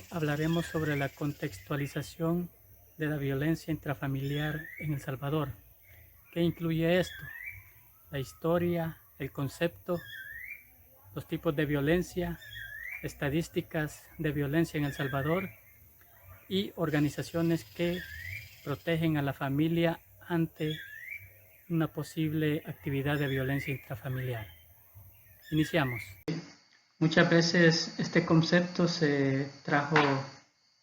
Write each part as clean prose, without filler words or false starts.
episodio hablaremos sobre la contextualización de la violencia intrafamiliar en El Salvador. ¿Qué incluye esto? La historia, el concepto, los tipos de violencia, estadísticas de violencia en El Salvador y organizaciones que protegen a la familia ante una posible actividad de violencia intrafamiliar. Iniciamos. Muchas veces este concepto se trajo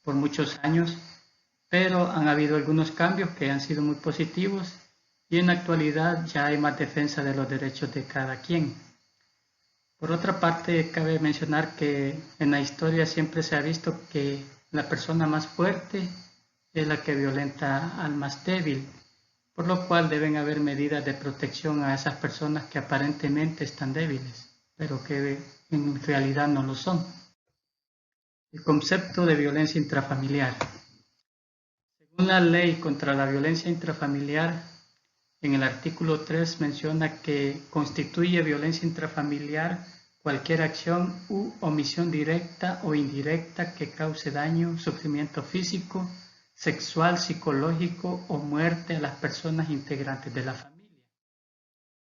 por muchos años, pero han habido algunos cambios que han sido muy positivos y en la actualidad ya hay más defensa de los derechos de cada quien. Por otra parte, cabe mencionar que en la historia siempre se ha visto que la persona más fuerte es la que violenta al más débil, por lo cual deben haber medidas de protección a esas personas que aparentemente están débiles, pero que en realidad no lo son. El concepto de violencia intrafamiliar. Según la ley contra la violencia intrafamiliar, en el artículo 3 menciona que constituye violencia intrafamiliar cualquier acción u omisión directa o indirecta que cause daño, sufrimiento físico, sexual, psicológico o muerte a las personas integrantes de la familia.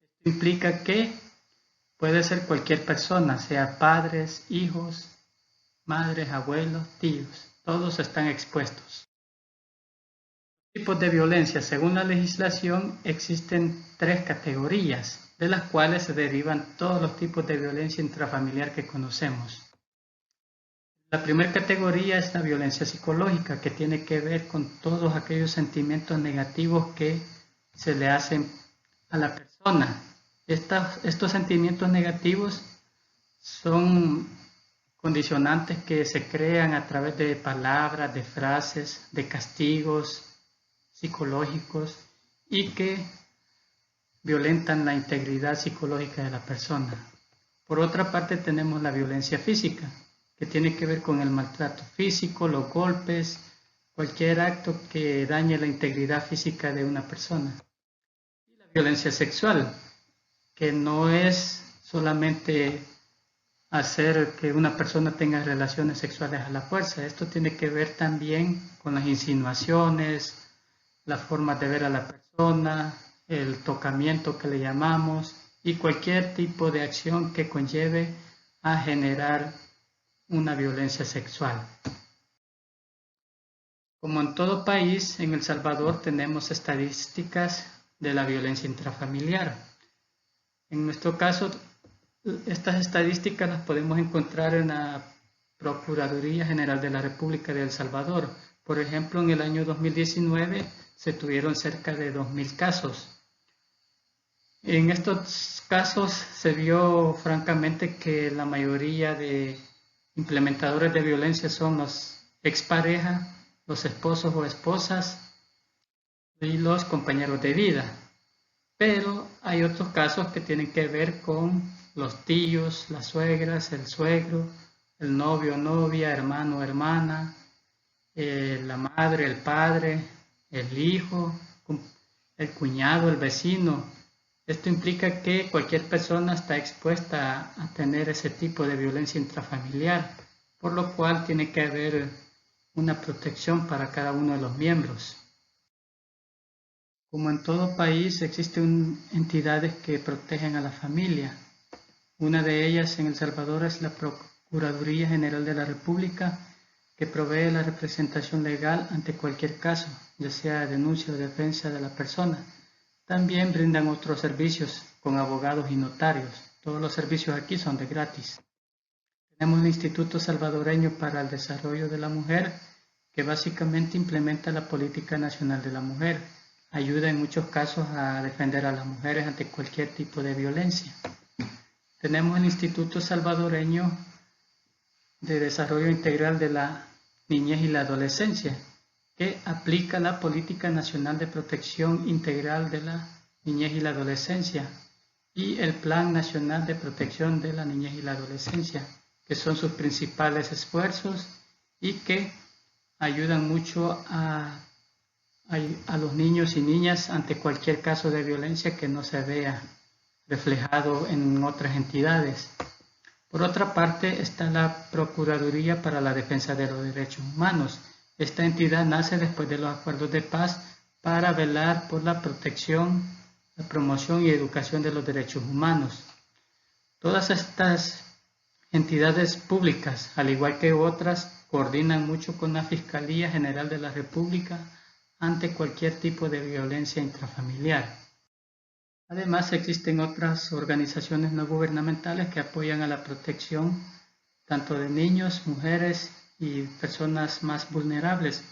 Esto implica que puede ser cualquier persona, sea padres, hijos, madres, abuelos, tíos, todos están expuestos. Tipos de violencia. Según la legislación, existen 3 categorías, de las cuales se derivan todos los tipos de violencia intrafamiliar que conocemos. La primera categoría es la violencia psicológica, que tiene que ver con todos aquellos sentimientos negativos que se le hacen a la persona. Estos sentimientos negativos son condicionantes que se crean a través de palabras, de frases, de castigos psicológicos y que violentan la integridad psicológica de la persona. Por otra parte tenemos la violencia física, que tiene que ver con el maltrato físico, los golpes, cualquier acto que dañe la integridad física de una persona. Y la violencia sexual, que no es solamente hacer que una persona tenga relaciones sexuales a la fuerza. Esto tiene que ver también con las insinuaciones, la forma de ver a la persona, el tocamiento que le llamamos y cualquier tipo de acción que conlleve a generar una violencia sexual. Como en todo país, en El Salvador tenemos estadísticas de la violencia intrafamiliar. En nuestro caso, estas estadísticas las podemos encontrar en la Procuraduría General de la República de El Salvador. Por ejemplo, en el año 2019 se tuvieron cerca de 2.000 casos. En estos casos se vio francamente que la mayoría de implementadores de violencia son los exparejas, los esposos o esposas y los compañeros de vida. Pero hay otros casos que tienen que ver con los tíos, las suegras, el suegro, el novio, novia, hermano, hermana, la madre, el padre, el hijo, el cuñado, el vecino. Esto implica que cualquier persona está expuesta a tener ese tipo de violencia intrafamiliar, por lo cual tiene que haber una protección para cada uno de los miembros. Como en todo país, existen entidades que protegen a la familia. Una de ellas en El Salvador es la Procuraduría General de la República, que provee la representación legal ante cualquier caso, ya sea denuncia o defensa de la persona. También brindan otros servicios con abogados y notarios. Todos los servicios aquí son de gratis. Tenemos el Instituto Salvadoreño para el Desarrollo de la Mujer, que básicamente implementa la Política Nacional de la Mujer. Ayuda en muchos casos a defender a las mujeres ante cualquier tipo de violencia. Tenemos el Instituto Salvadoreño de Desarrollo Integral de la Niñez y la Adolescencia, que aplica la Política Nacional de Protección Integral de la Niñez y la Adolescencia y el Plan Nacional de Protección de la Niñez y la Adolescencia, que son sus principales esfuerzos y que ayudan mucho a los niños y niñas ante cualquier caso de violencia que no se vea reflejado en otras entidades. Por otra parte está la Procuraduría para la Defensa de los Derechos Humanos. Esta entidad nace después de los acuerdos de paz para velar por la protección, la promoción y educación de los derechos humanos. Todas estas entidades públicas, al igual que otras, coordinan mucho con la Fiscalía General de la República ante cualquier tipo de violencia intrafamiliar. Además, existen otras organizaciones no gubernamentales que apoyan a la protección tanto de niños, mujeres y personas más vulnerables,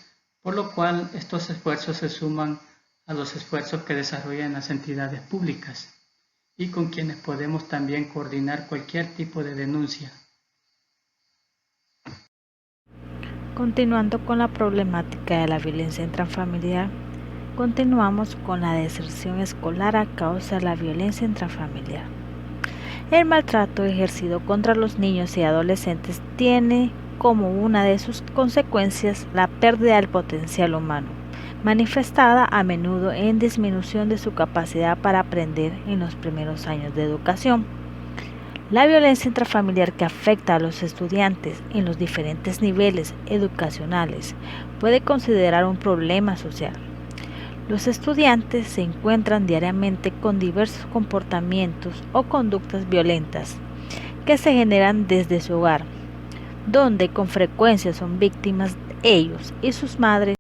por lo cual estos esfuerzos se suman a los esfuerzos que desarrollan las entidades públicas y con quienes podemos también coordinar cualquier tipo de denuncia. Continuando con la problemática de la violencia intrafamiliar, continuamos con la deserción escolar a causa de la violencia intrafamiliar. El maltrato ejercido contra los niños y adolescentes tiene como una de sus consecuencias la pérdida del potencial humano, manifestada a menudo en disminución de su capacidad para aprender en los primeros años de educación. La violencia intrafamiliar que afecta a los estudiantes en los diferentes niveles educacionales puede considerar un problema social. Los estudiantes se encuentran diariamente con diversos comportamientos o conductas violentas que se generan desde su hogar, donde con frecuencia son víctimas ellos y sus madres.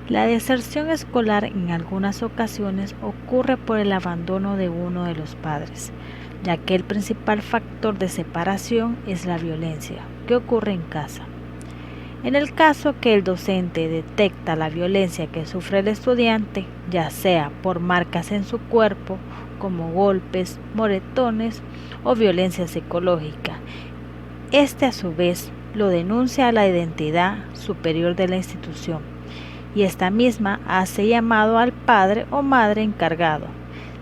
La deserción escolar en algunas ocasiones ocurre por el abandono de uno de los padres, ya que el principal factor de separación es la violencia que ocurre en casa. En el caso que el docente detecta la violencia que sufre el estudiante, ya sea por marcas en su cuerpo, como golpes, moretones o violencia psicológica, este a su vez lo denuncia a la identidad superior de la institución y esta misma hace llamado al padre o madre encargado.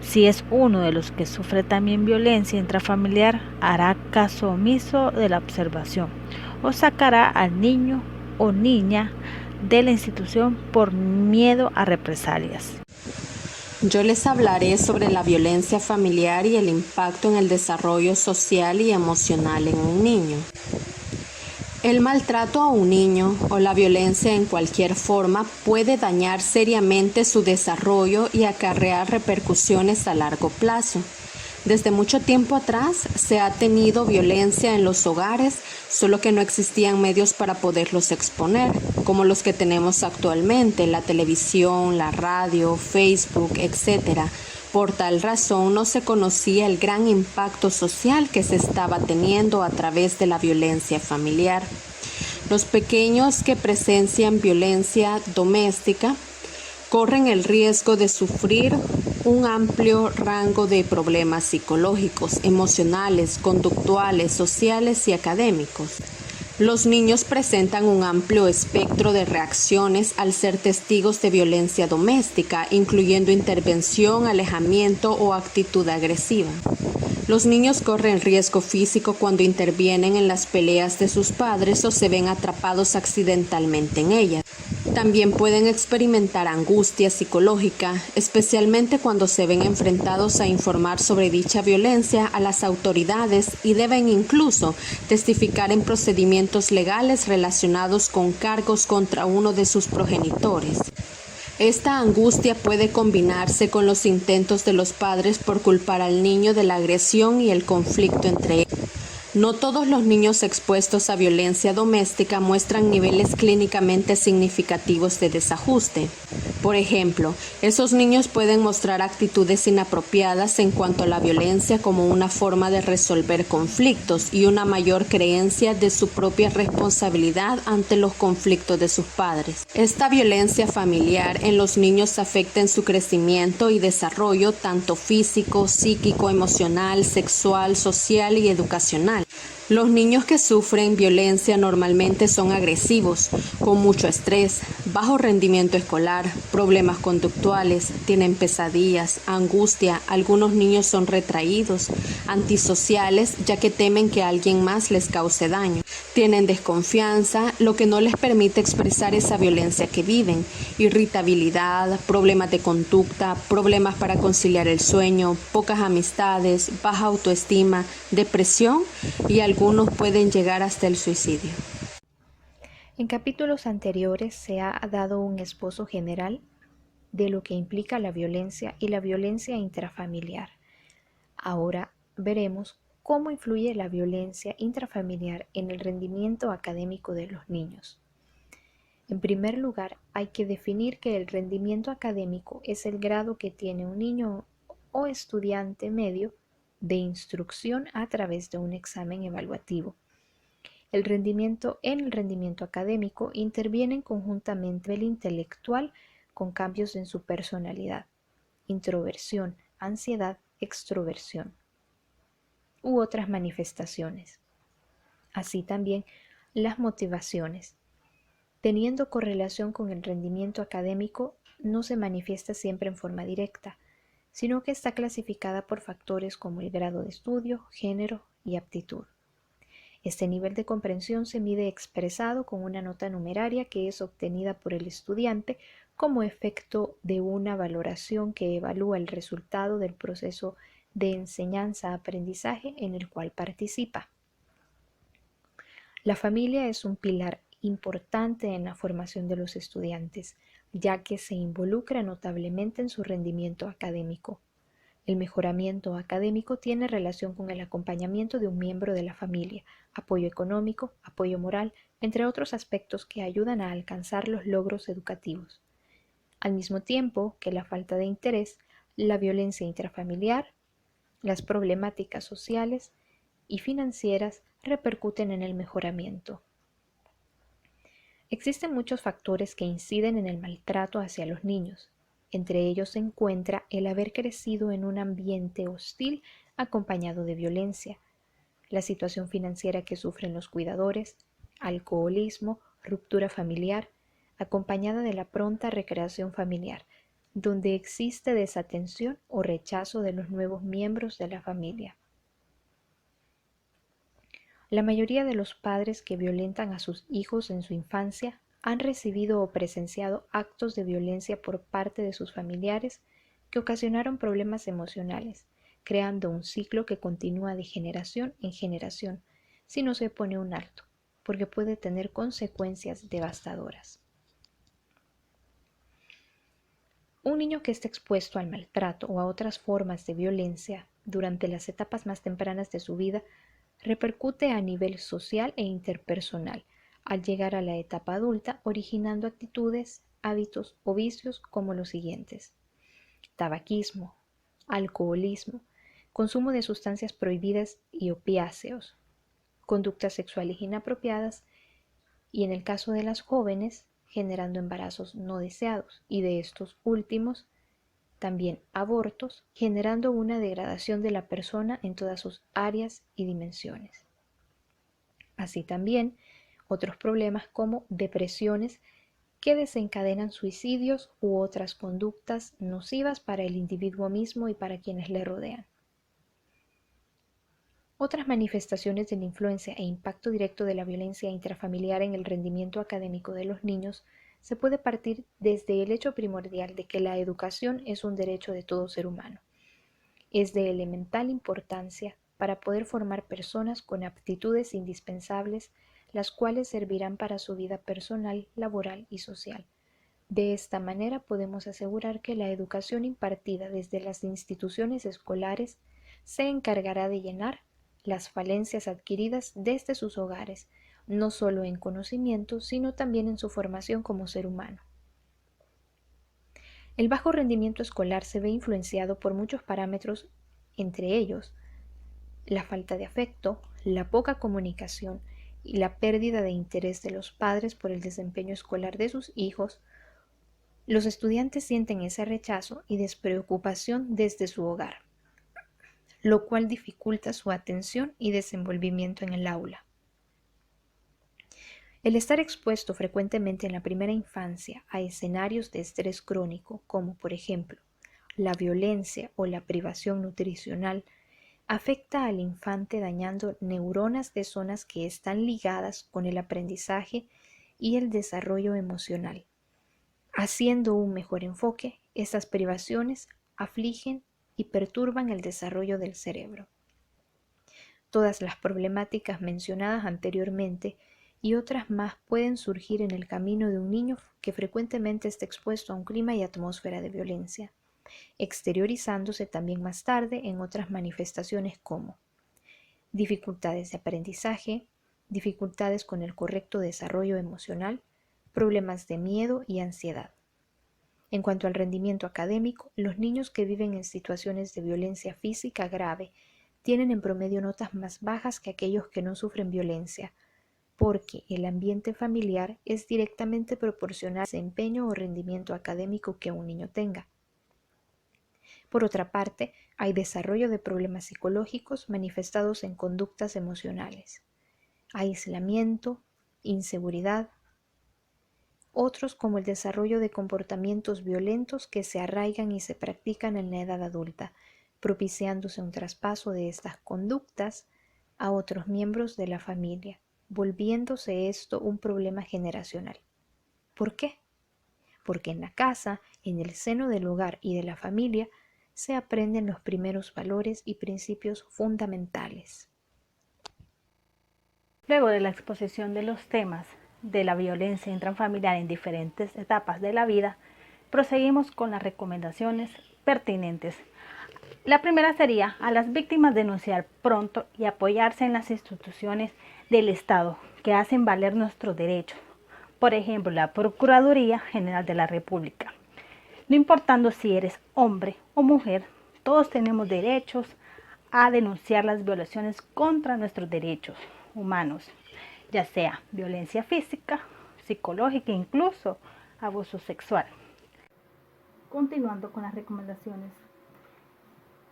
Si es uno de los que sufre también violencia intrafamiliar, hará caso omiso de la observación o sacará al niño o niña de la institución por miedo a represalias. Yo les hablaré sobre la violencia familiar y el impacto en el desarrollo social y emocional en un niño. El maltrato a un niño o la violencia en cualquier forma puede dañar seriamente su desarrollo y acarrear repercusiones a largo plazo. Desde mucho tiempo atrás se ha tenido violencia en los hogares, solo que no existían medios para poderlos exponer, como los que tenemos actualmente, la televisión, la radio, Facebook, etc. Por tal razón no se conocía el gran impacto social que se estaba teniendo a través de la violencia familiar. Los pequeños que presencian violencia doméstica corren el riesgo de sufrir un amplio rango de problemas psicológicos, emocionales, conductuales, sociales y académicos. Los niños presentan un amplio espectro de reacciones al ser testigos de violencia doméstica, incluyendo intervención, alejamiento o actitud agresiva. Los niños corren riesgo físico cuando intervienen en las peleas de sus padres o se ven atrapados accidentalmente en ellas. También pueden experimentar angustia psicológica, especialmente cuando se ven enfrentados a informar sobre dicha violencia a las autoridades y deben incluso testificar en procedimientos legales relacionados con cargos contra uno de sus progenitores. Esta angustia puede combinarse con los intentos de los padres por culpar al niño de la agresión y el conflicto entre ellos. No todos los niños expuestos a violencia doméstica muestran niveles clínicamente significativos de desajuste. Por ejemplo, esos niños pueden mostrar actitudes inapropiadas en cuanto a la violencia como una forma de resolver conflictos y una mayor creencia de su propia responsabilidad ante los conflictos de sus padres. Esta violencia familiar en los niños afecta en su crecimiento y desarrollo tanto físico, psíquico, emocional, sexual, social y educacional. Los niños que sufren violencia normalmente son agresivos, con mucho estrés, bajo rendimiento escolar, problemas conductuales, tienen pesadillas, angustia, algunos niños son retraídos, antisociales ya que temen que alguien más les cause daño. Tienen desconfianza, lo que no les permite expresar esa violencia que viven, irritabilidad, problemas de conducta, problemas para conciliar el sueño, pocas amistades, baja autoestima, depresión y algunos pueden llegar hasta el suicidio. En capítulos anteriores se ha dado un esbozo general de lo que implica la violencia y la violencia intrafamiliar. Ahora veremos cómo influye la violencia intrafamiliar en el rendimiento académico de los niños. En primer lugar, hay que definir que el rendimiento académico es el grado que tiene un niño o estudiante medio de instrucción a través de un examen evaluativo. En el rendimiento académico intervienen conjuntamente el intelectual con cambios en su personalidad, introversión, ansiedad, extroversión u otras manifestaciones. Así también las motivaciones. Teniendo correlación con el rendimiento académico, no se manifiesta siempre en forma directa, sino que está clasificada por factores como el grado de estudio, género y aptitud. Este nivel de comprensión se mide expresado con una nota numeraria que es obtenida por el estudiante como efecto de una valoración que evalúa el resultado del proceso de enseñanza-aprendizaje en el cual participa. La familia es un pilar importante en la formación de los estudiantes, ya que se involucra notablemente en su rendimiento académico. El mejoramiento académico tiene relación con el acompañamiento de un miembro de la familia, apoyo económico, apoyo moral, entre otros aspectos que ayudan a alcanzar los logros educativos. Al mismo tiempo que la falta de interés, la violencia intrafamiliar, las problemáticas sociales y financieras repercuten en el mejoramiento. Existen muchos factores que inciden en el maltrato hacia los niños. Entre ellos se encuentra el haber crecido en un ambiente hostil acompañado de violencia, la situación financiera que sufren los cuidadores, alcoholismo, ruptura familiar, acompañada de la pronta recreación familiar, donde existe desatención o rechazo de los nuevos miembros de la familia. La mayoría de los padres que violentan a sus hijos en su infancia han recibido o presenciado actos de violencia por parte de sus familiares que ocasionaron problemas emocionales, creando un ciclo que continúa de generación en generación si no se pone un alto, porque puede tener consecuencias devastadoras. Un niño que esté expuesto al maltrato o a otras formas de violencia durante las etapas más tempranas de su vida repercute a nivel social e interpersonal al llegar a la etapa adulta, originando actitudes, hábitos o vicios como los siguientes: tabaquismo, alcoholismo, consumo de sustancias prohibidas y opiáceos, conductas sexuales inapropiadas y, en el caso de las jóvenes, generando embarazos no deseados y, de estos últimos, también abortos, generando una degradación de la persona en todas sus áreas y dimensiones. Así también otros problemas como depresiones que desencadenan suicidios u otras conductas nocivas para el individuo mismo y para quienes le rodean. Otras manifestaciones de la influencia e impacto directo de la violencia intrafamiliar en el rendimiento académico de los niños se puede partir desde el hecho primordial de que la educación es un derecho de todo ser humano. Es de elemental importancia para poder formar personas con aptitudes indispensables, las cuales servirán para su vida personal, laboral y social. De esta manera podemos asegurar que la educación impartida desde las instituciones escolares se encargará de llenar las falencias adquiridas desde sus hogares, no solo en conocimiento, sino también en su formación como ser humano. El bajo rendimiento escolar se ve influenciado por muchos parámetros, entre ellos la falta de afecto, la poca comunicación y la pérdida de interés de los padres por el desempeño escolar de sus hijos. Los estudiantes sienten ese rechazo y despreocupación desde su hogar, lo cual dificulta su atención y desenvolvimiento en el aula. El estar expuesto frecuentemente en la primera infancia a escenarios de estrés crónico, como por ejemplo la violencia o la privación nutricional, afecta al infante dañando neuronas de zonas que están ligadas con el aprendizaje y el desarrollo emocional. Haciendo un mejor enfoque, estas privaciones afligen y perturban el desarrollo del cerebro. Todas las problemáticas mencionadas anteriormente y otras más pueden surgir en el camino de un niño que frecuentemente está expuesto a un clima y atmósfera de violencia, exteriorizándose también más tarde en otras manifestaciones como dificultades de aprendizaje, dificultades con el correcto desarrollo emocional, problemas de miedo y ansiedad. En cuanto al rendimiento académico, los niños que viven en situaciones de violencia física grave tienen en promedio notas más bajas que aquellos que no sufren violencia, porque el ambiente familiar es directamente proporcional al desempeño o rendimiento académico que un niño tenga. Por otra parte, hay desarrollo de problemas psicológicos manifestados en conductas emocionales, aislamiento, inseguridad, otros como el desarrollo de comportamientos violentos que se arraigan y se practican en la edad adulta, propiciándose un traspaso de estas conductas a otros miembros de la familia, volviéndose esto un problema generacional. ¿Por qué? Porque en la casa, en el seno del hogar y de la familia, se aprenden los primeros valores y principios fundamentales. Luego de la exposición de los temas de la violencia intrafamiliar en diferentes etapas de la vida, proseguimos con las recomendaciones pertinentes. La primera sería a las víctimas denunciar pronto y apoyarse en las instituciones del Estado que hacen valer nuestros derechos. Por ejemplo, la Procuraduría General de la República. No importando si eres hombre o mujer, todos tenemos derechos a denunciar las violaciones contra nuestros derechos humanos, ya sea violencia física, psicológica e incluso abuso sexual. Continuando con las recomendaciones,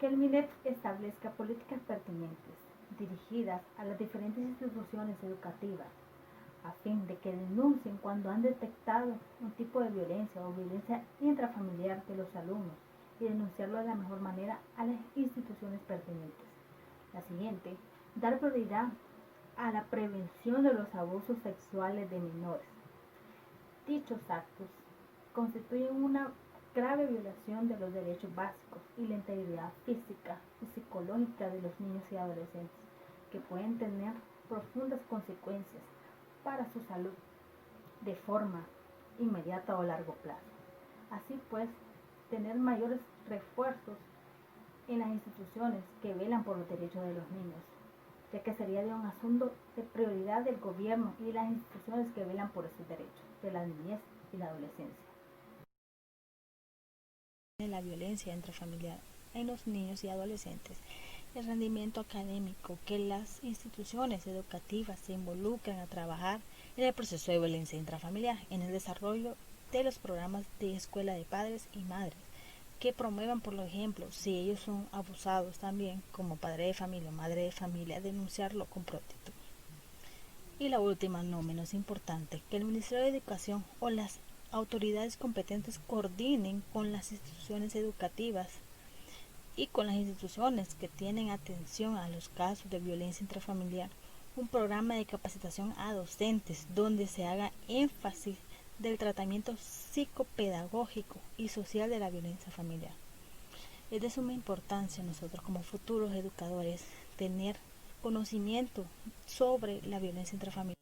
que el MINET establezca políticas pertinentes dirigidas a las diferentes instituciones educativas a fin de que denuncien cuando han detectado un tipo de violencia o violencia intrafamiliar de los alumnos y denunciarlo de la mejor manera a las instituciones pertinentes. La siguiente, dar prioridad a la prevención de los abusos sexuales de menores. Dichos actos constituyen una grave violación de los derechos básicos y la integridad física y psicológica de los niños y adolescentes, que pueden tener profundas consecuencias para su salud de forma inmediata o a largo plazo. Así pues, tener mayores refuerzos en las instituciones que velan por los derechos de los niños, ya que sería de un asunto de prioridad del gobierno y las instituciones que velan por esos derechos de la niñez y la adolescencia. La violencia intrafamiliar en los niños y adolescentes, el rendimiento académico, que las instituciones educativas se involucran a trabajar en el proceso de violencia intrafamiliar, en el desarrollo de los programas de escuela de padres y madres, que promuevan, por ejemplo, si ellos son abusados también, como padre de familia o madre de familia, denunciarlo con prontitud. Y la última, no menos importante, que el Ministerio de Educación o las autoridades competentes coordinen con las instituciones educativas y con las instituciones que tienen atención a los casos de violencia intrafamiliar un programa de capacitación a docentes donde se haga énfasis del tratamiento psicopedagógico y social de la violencia familiar. Es de suma importancia nosotros como futuros educadores tener conocimiento sobre la violencia intrafamiliar.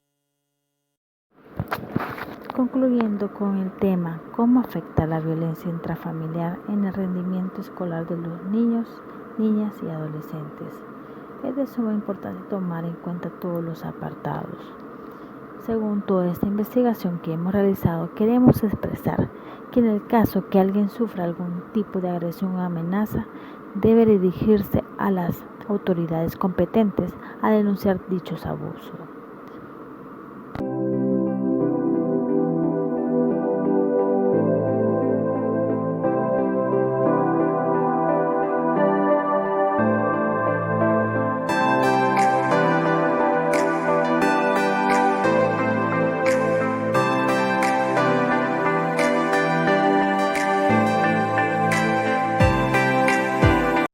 Concluyendo con el tema, ¿cómo afecta la violencia intrafamiliar en el rendimiento escolar de los niños, niñas y adolescentes? Es de suma importancia tomar en cuenta todos los apartados. Según toda esta investigación que hemos realizado, queremos expresar que en el caso que alguien sufra algún tipo de agresión o amenaza, debe dirigirse a las autoridades competentes a denunciar dichos abusos.